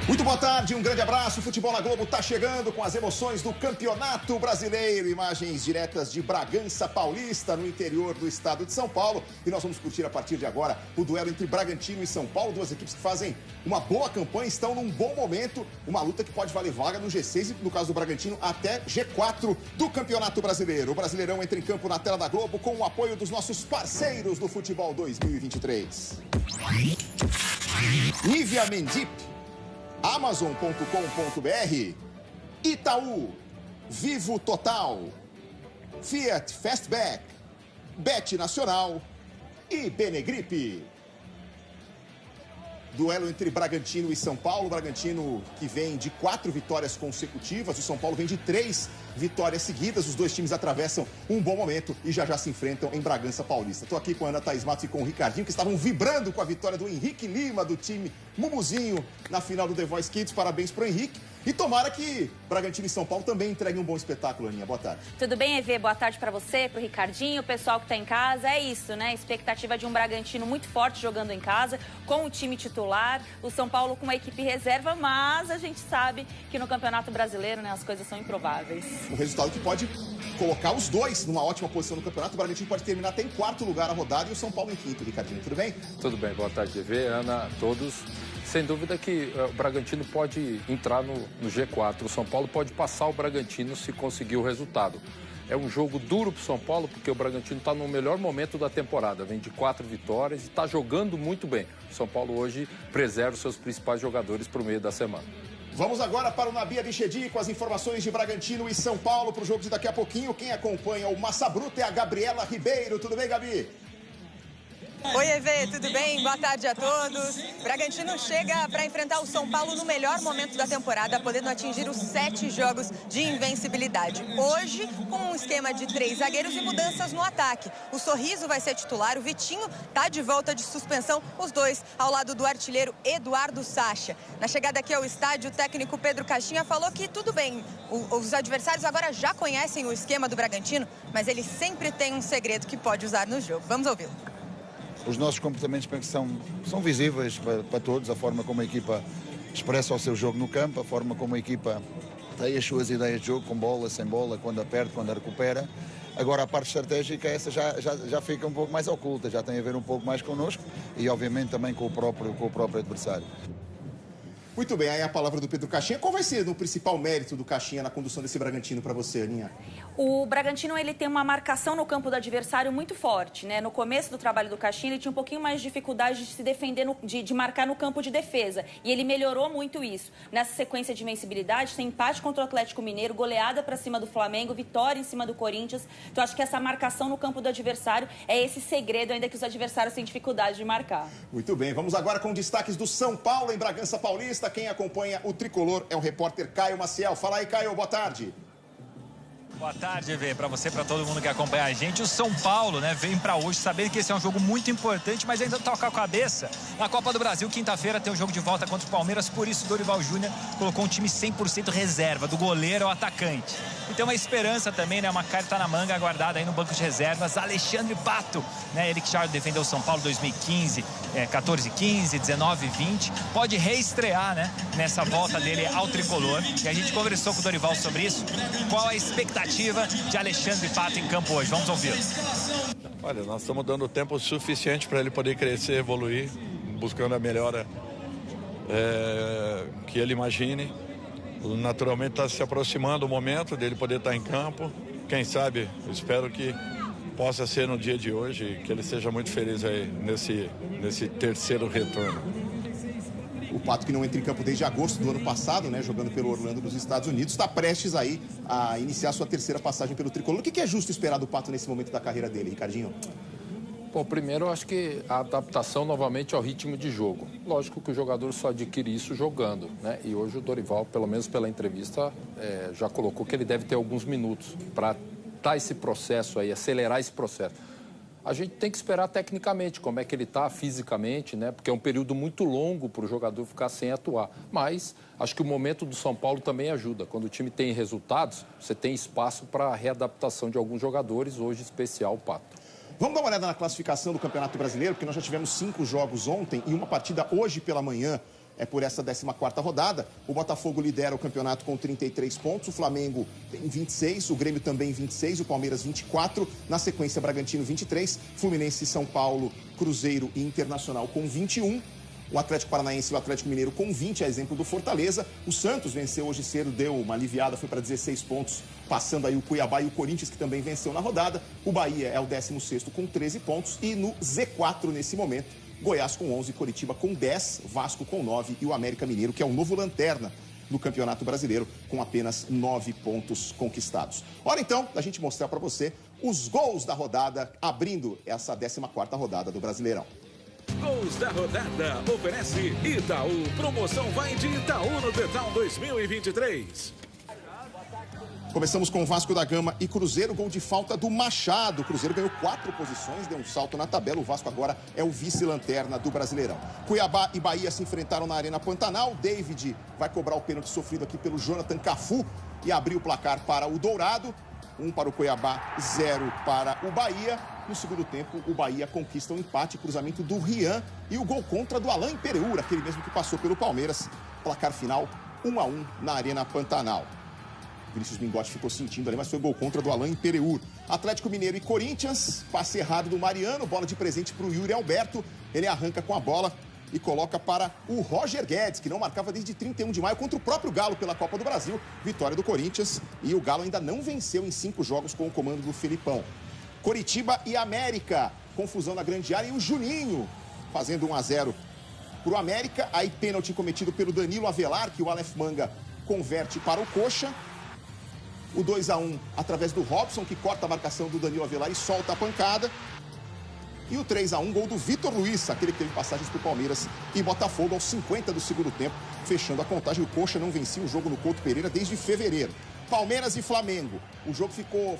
Muito boa tarde, um grande abraço. O Futebol na Globo está chegando com as emoções do Campeonato Brasileiro. Imagens diretas de Bragança Paulista, no interior do estado de São Paulo. E nós vamos curtir a partir de agora o duelo entre Bragantino e São Paulo. Duas equipes que fazem uma boa campanha, estão num bom momento. Uma luta que pode valer vaga no G6 e, no caso do Bragantino, até G4 do Campeonato Brasileiro. O Brasileirão entra em campo na tela da Globo com o apoio dos nossos parceiros do Futebol 2023. Nivea Mendip, Amazon.com.br, Itaú, Vivo Total, Fiat Fastback, Bet Nacional e Benegripe. Duelo entre Bragantino e São Paulo. Bragantino que vem de 4 vitórias consecutivas. O São Paulo vem de 3 vitórias seguidas. Os dois times atravessam um bom momento e já se enfrentam em Bragança Paulista. Estou aqui com a Ana Thaís Matos e com o Ricardinho, que estavam vibrando com a vitória do Henrique Lima, do time Mumuzinho, na final do The Voice Kids. Parabéns para o Henrique. E tomara que Bragantino e São Paulo também entreguem um bom espetáculo, Aninha. Boa tarde. Tudo bem, EV? Boa tarde para você, para o Ricardinho, o pessoal que está em casa. É isso, né? Expectativa de um Bragantino muito forte jogando em casa, com o time titular. O São Paulo com uma equipe reserva, mas a gente sabe que no Campeonato Brasileiro, né, as coisas são improváveis. Um resultado que pode colocar os dois numa ótima posição no campeonato. O Bragantino pode terminar até em 4º lugar a rodada e o São Paulo em 5º, Ricardinho. Tudo bem? Tudo bem. Boa tarde, EV, Ana, a todos. Sem dúvida que o Bragantino pode entrar no G4. O São Paulo pode passar o Bragantino se conseguir o resultado. É um jogo duro para o São Paulo, porque o Bragantino está no melhor momento da temporada. Vem de 4 vitórias e está jogando muito bem. O São Paulo hoje preserva os seus principais jogadores para o meio da semana. Vamos agora para o Nabi Abichedi com as informações de Bragantino e São Paulo para o jogo de daqui a pouquinho. Quem acompanha o Massa Bruta é a Gabriela Ribeiro. Tudo bem, Gabi? Oi, EV, tudo bem? Boa tarde a todos. Bragantino chega para enfrentar o São Paulo no melhor momento da temporada, podendo atingir os 7 jogos de invencibilidade. Hoje, com um esquema de 3 zagueiros e mudanças no ataque. O Sorriso vai ser titular, o Vitinho está de volta de suspensão, os dois ao lado do artilheiro Eduardo Sacha. Na chegada aqui ao estádio, o técnico Pedro Caixinha falou que tudo bem, os adversários agora já conhecem o esquema do Bragantino, mas ele sempre tem um segredo que pode usar no jogo. Vamos ouvi-lo. Os nossos comportamentos são visíveis para todos, a forma como a equipa expressa o seu jogo no campo, a forma como a equipa tem as suas ideias de jogo, com bola, sem bola, quando aperta, quando a recupera. Agora a parte estratégica, essa já fica um pouco mais oculta, já tem a ver um pouco mais connosco e obviamente também com o próprio adversário. Muito bem, aí a palavra do Pedro Caixinha. Qual vai ser o principal mérito do Caixinha na condução desse Bragantino para você, Aninha? O Bragantino, ele tem uma marcação no campo do adversário muito forte, né? No começo do trabalho do Caixinha, ele tinha um pouquinho mais de dificuldade de se defender, de marcar no campo de defesa. E ele melhorou muito isso. Nessa sequência de invencibilidade, tem empate contra o Atlético Mineiro, goleada para cima do Flamengo, vitória em cima do Corinthians. Então, acho que essa marcação no campo do adversário é esse segredo, ainda que os adversários têm dificuldade de marcar. Muito bem, vamos agora com destaques do São Paulo em Bragança Paulista. Quem acompanha o tricolor é o repórter Caio Maciel. Fala aí, Caio, boa tarde. Boa tarde, EV, para você, para todo mundo que acompanha a gente. O São Paulo, né, vem para hoje sabendo que esse é um jogo muito importante, mas ainda toca a cabeça. Na Copa do Brasil, quinta-feira, tem um jogo de volta contra o Palmeiras, por isso Dorival Júnior colocou um time 100% reserva, do goleiro ao atacante. E tem uma esperança também, né, uma carta na manga aguardada aí no banco de reservas, Alexandre Pato, né, ele que já defendeu o São Paulo 2015, 14-15, 19-20, pode reestrear, né, nessa volta dele ao tricolor. E a gente conversou com o Dorival sobre isso. Qual a expectativa de Alexandre Pato em campo hoje? Vamos ouvi-lo. Olha, nós estamos dando tempo suficiente para ele poder crescer, evoluir, buscando a melhora que ele imagine. Naturalmente está se aproximando o momento dele poder estar em campo. Quem sabe, eu espero que possa ser no dia de hoje, que ele seja muito feliz aí nesse terceiro retorno. O Pato, que não entra em campo desde agosto do ano passado, né, jogando pelo Orlando dos Estados Unidos, está prestes aí a iniciar sua terceira passagem pelo tricolor. O que é justo esperar do Pato nesse momento da carreira dele, Ricardinho? Bom, primeiro eu acho que a adaptação novamente ao ritmo de jogo. Lógico que o jogador só adquire isso jogando, né? E hoje o Dorival, pelo menos pela entrevista, já colocou que ele deve ter alguns minutos para dar esse processo aí, acelerar esse processo. A gente tem que esperar tecnicamente como é que ele está fisicamente, né? Porque é um período muito longo para o jogador ficar sem atuar. Mas acho que o momento do São Paulo também ajuda. Quando o time tem resultados, você tem espaço para a readaptação de alguns jogadores, hoje em especial o Pato. Vamos dar uma olhada na classificação do Campeonato Brasileiro, porque nós já tivemos 5 jogos ontem e uma partida hoje pela manhã é por essa 14ª rodada. O Botafogo lidera o campeonato com 33 pontos, o Flamengo tem 26, o Grêmio também 26, o Palmeiras 24, na sequência Bragantino 23, Fluminense, São Paulo, Cruzeiro e Internacional com 21. O Atlético Paranaense e o Atlético Mineiro com 20, a exemplo do Fortaleza. O Santos venceu hoje cedo, deu uma aliviada, foi para 16 pontos, passando aí o Cuiabá e o Corinthians, que também venceu na rodada. O Bahia é o 16º com 13 pontos e no Z4 nesse momento, Goiás com 11, Coritiba com 10, Vasco com 9 e o América Mineiro, que é o novo lanterna no Campeonato Brasileiro, com apenas 9 pontos conquistados. Hora então da gente mostrar para você os gols da rodada, abrindo essa 14ª rodada do Brasileirão. Gols da rodada, oferece Itaú. Promoção vai de Itaú no Detal 2023. Começamos com Vasco da Gama e Cruzeiro, gol de falta do Machado. O Cruzeiro ganhou 4 posições, deu um salto na tabela. O Vasco agora é o vice-lanterna do Brasileirão. Cuiabá e Bahia se enfrentaram na Arena Pantanal. David vai cobrar o pênalti sofrido aqui pelo Jonathan Cafu e abrir o placar para o Dourado. 1 para o Cuiabá, 0 para o Bahia. No segundo tempo, o Bahia conquista um empate, cruzamento do Rian e o gol contra do Alain Pereur, aquele mesmo que passou pelo Palmeiras. Placar final, 1-1 na Arena Pantanal. Vinícius Mingotti ficou sentindo ali, mas foi gol contra do Alain Pereur. Atlético Mineiro e Corinthians, passe errado do Mariano, bola de presente para o Yuri Alberto. Ele arranca com a bola e coloca para o Roger Guedes, que não marcava desde 31 de maio contra o próprio Galo pela Copa do Brasil. Vitória do Corinthians e o Galo ainda não venceu em 5 jogos com o comando do Felipão. Coritiba e América, confusão na grande área e o Juninho fazendo 1-0 para o América. Aí pênalti cometido pelo Danilo Avelar, que o Aleph Manga converte para o Coxa. O 2-1 através do Robson, que corta a marcação do Danilo Avelar e solta a pancada. E o 3-1, gol do Vitor Luiz, aquele que teve passagens para o Palmeiras e Botafogo aos 50 do segundo tempo, fechando a contagem. O Coxa não vencia o jogo no Couto Pereira desde fevereiro. Palmeiras e Flamengo. O jogo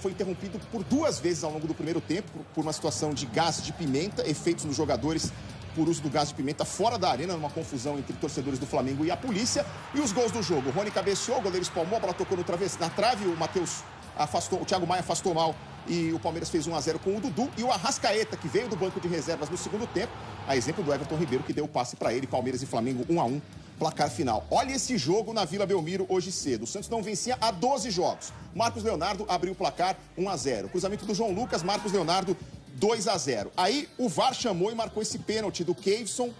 foi interrompido por 2 vezes ao longo do primeiro tempo, por uma situação de gás de pimenta, efeitos nos jogadores por uso do gás de pimenta fora da arena, numa confusão entre torcedores do Flamengo e a polícia. E os gols do jogo. O Rony cabeceou, o goleiro espalmou, a bola tocou na trave, o Matheus afastou, o Thiago Maia afastou mal e o Palmeiras fez 1-0 com o Dudu. E o Arrascaeta, que veio do banco de reservas no segundo tempo, a exemplo do Everton Ribeiro, que deu o passe para ele. Palmeiras e Flamengo 1-1. Placar final. Olha esse jogo na Vila Belmiro hoje cedo. O Santos não vencia há 12 jogos. Marcos Leonardo abriu o placar 1-0. Cruzamento do João Lucas, Marcos Leonardo 2-0. Aí o VAR chamou e marcou esse pênalti do Kevson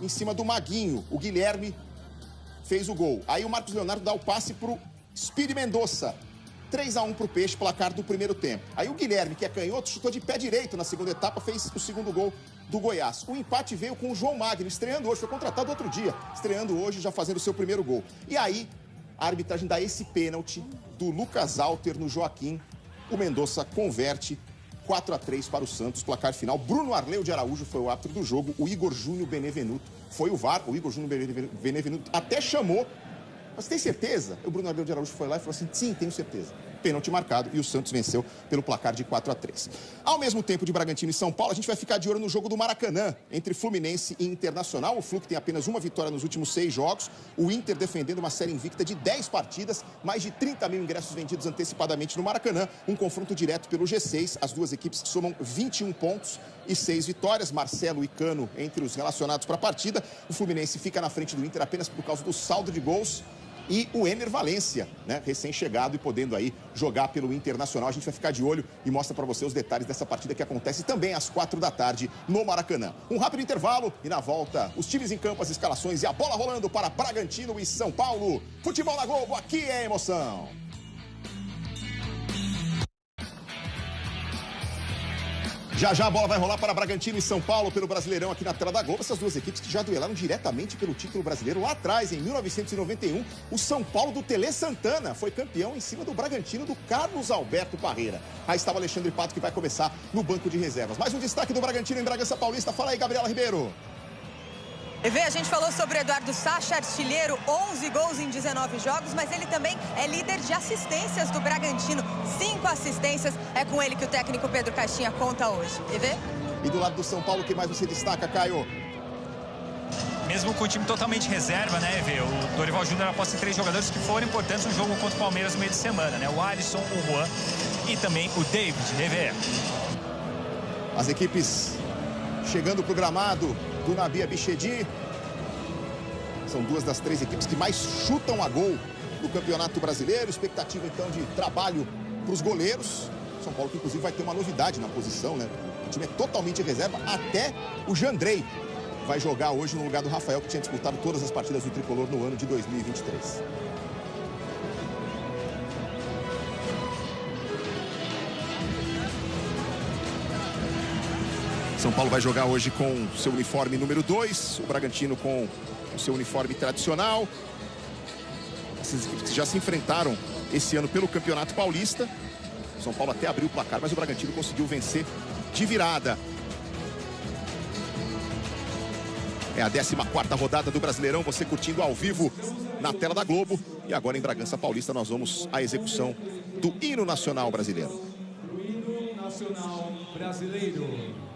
em cima do Maguinho. O Guilherme fez o gol. Aí o Marcos Leonardo dá o passe pro Speedy Mendonça. 3-1 pro Peixe, placar do primeiro tempo. Aí o Guilherme, que é canhoto, chutou de pé direito na segunda etapa, fez o segundo gol do Goiás. O empate veio com o João Magno, estreando hoje, foi contratado outro dia, estreando hoje, já fazendo o seu primeiro gol. E aí, a arbitragem dá esse pênalti do Lucas Alter no Joaquim. O Mendonça converte 4-3 para o Santos, placar final. Bruno Arleu de Araújo foi o árbitro do jogo, o Igor Júnior Benevenuto foi o VAR, o Igor Júnior Benevenuto até chamou. Mas tem certeza? O Bruno Arleu de Araújo foi lá e falou assim, sim, tenho certeza. Pênalti marcado e o Santos venceu pelo placar de 4-3. Ao mesmo tempo de Bragantino e São Paulo, a gente vai ficar de olho no jogo do Maracanã, entre Fluminense e Internacional. O Flu que tem apenas uma vitória nos últimos 6 jogos. O Inter defendendo uma série invicta de 10 partidas, mais de 30 mil ingressos vendidos antecipadamente no Maracanã. Um confronto direto pelo G6. As duas equipes somam 21 pontos e 6 vitórias. Marcelo e Cano entre os relacionados para a partida. O Fluminense fica na frente do Inter apenas por causa do saldo de gols. E o Ener Valencia, né, recém-chegado e podendo aí jogar pelo Internacional. A gente vai ficar de olho e mostra para você os detalhes dessa partida que acontece também às 4 da tarde no Maracanã. Um rápido intervalo e na volta os times em campo, as escalações e a bola rolando para Bragantino e São Paulo. Futebol na Globo, aqui é emoção. Já já a bola vai rolar para Bragantino e São Paulo pelo Brasileirão aqui na tela da Globo. Essas duas equipes que já duelaram diretamente pelo título brasileiro lá atrás, em 1991. O São Paulo do Tele Santana foi campeão em cima do Bragantino do Carlos Alberto Parreira. Aí estava Alexandre Pato, que vai começar no banco de reservas. Mais um destaque do Bragantino em Bragança Paulista. Fala aí, Gabriela Ribeiro. A gente falou sobre o Eduardo Sacha, artilheiro, 11 gols em 19 jogos, mas ele também é líder de assistências do Bragantino. 5 assistências, é com ele que o técnico Pedro Caixinha conta hoje. E do lado do São Paulo, o que mais você destaca, Caio? Mesmo com o time totalmente reserva, né, Evê? O Dorival Júnior aposta em 3 jogadores que foram importantes no jogo contra o Palmeiras no meio de semana, né? O Alisson, o Juan e também o David, Evê. As equipes chegando pro gramado do Nabi Abichedi. São duas das 3 equipes que mais chutam a gol no Campeonato Brasileiro. Expectativa, então, de trabalho para os goleiros. São Paulo, que inclusive vai ter uma novidade na posição, né? O time é totalmente reserva. Até o Jandrei vai jogar hoje no lugar do Rafael, que tinha disputado todas as partidas do Tricolor no ano de 2023. São Paulo vai jogar hoje com seu uniforme número 2, o Bragantino com o seu uniforme tradicional. Essas equipes que já se enfrentaram esse ano pelo Campeonato Paulista. São Paulo até abriu o placar, mas o Bragantino conseguiu vencer de virada. É a 14ª rodada do Brasileirão, você curtindo ao vivo na tela da Globo. E agora em Bragança Paulista nós vamos à execução do Hino Nacional Brasileiro. O Hino Nacional Brasileiro.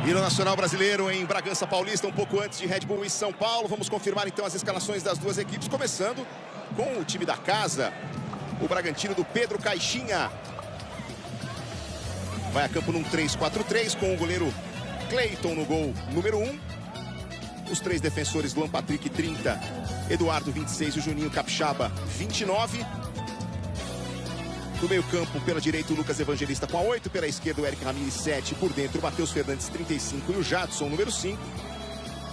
Hino Nacional Brasileiro em Bragança Paulista, um pouco antes de Red Bull e São Paulo. Vamos confirmar então as escalações das duas equipes, começando com o time da casa, o Bragantino do Pedro Caixinha. Vai a campo num 3-4-3 com o goleiro Cleiton no gol número 1. Os 3 defensores, Luan Patrick, 30, Eduardo, 26 e o Juninho Capixaba, 29. No meio campo, pela direita, o Lucas Evangelista com a 8. Pela esquerda, o Eric Ramírez, 7. Por dentro, o Matheus Fernandes, 35. E o Jadson, número 5.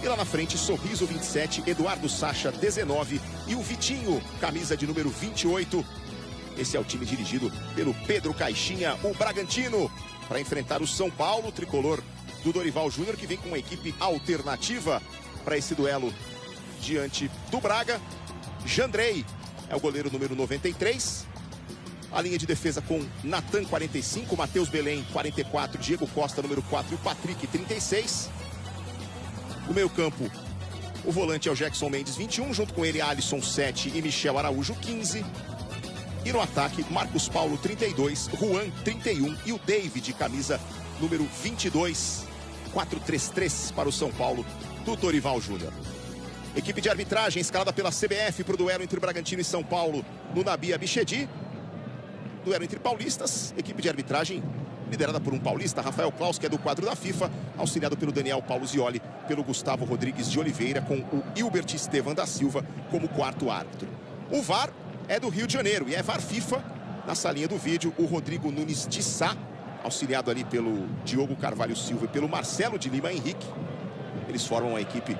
E lá na frente, Sorriso, 27. Eduardo Sacha, 19. E o Vitinho, camisa de número 28. Esse é o time dirigido pelo Pedro Caixinha, o Bragantino, para enfrentar o São Paulo, tricolor do Dorival Júnior, que vem com uma equipe alternativa para esse duelo diante do Braga. Jandrei é o goleiro número 93. A linha de defesa com Natan, 45, Matheus Belém, 44, Diego Costa, número 4 e o Patrick, 36. No meio campo, o volante é o Jackson Mendes, 21, junto com ele Alisson, 7 e Michel Araújo, 15. E no ataque, Marcos Paulo, 32, Juan, 31 e o David, camisa número 22. 4-3-3 para o São Paulo do Dorival Júnior. Equipe de arbitragem escalada pela CBF para o duelo entre Bragantino e São Paulo no Nabi Abichedi. Duelo entre paulistas, equipe de arbitragem liderada por um paulista, Rafael Claus, que é do quadro da FIFA, auxiliado pelo Daniel Paulo Zioli, pelo Gustavo Rodrigues de Oliveira, com o Hilbert Estevan da Silva como quarto árbitro. O VAR é do Rio de Janeiro e é VAR FIFA. Na salinha do vídeo, o Rodrigo Nunes de Sá, auxiliado ali pelo Diogo Carvalho Silva e pelo Marcelo de Lima Henrique. Eles formam a equipe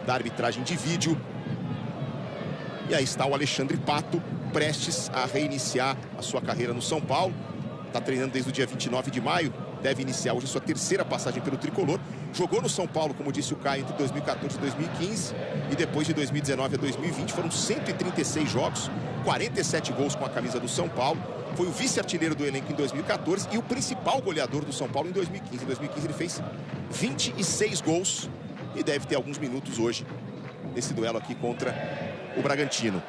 da arbitragem de vídeo. E aí está o Alexandre Pato, prestes a reiniciar a sua carreira no São Paulo. Está treinando desde o dia 29 de maio. Deve iniciar hoje sua terceira passagem pelo tricolor. Jogou no São Paulo, como disse o Caio, entre 2014 e 2015. E depois de 2019 a 2020 foram 136 jogos, 47 gols com a camisa do São Paulo. Foi o vice-artilheiro do elenco em 2014 e o principal goleador do São Paulo em 2015. Em 2015 ele fez 26 gols e deve ter alguns minutos hoje nesse duelo aqui contra o Bragantino.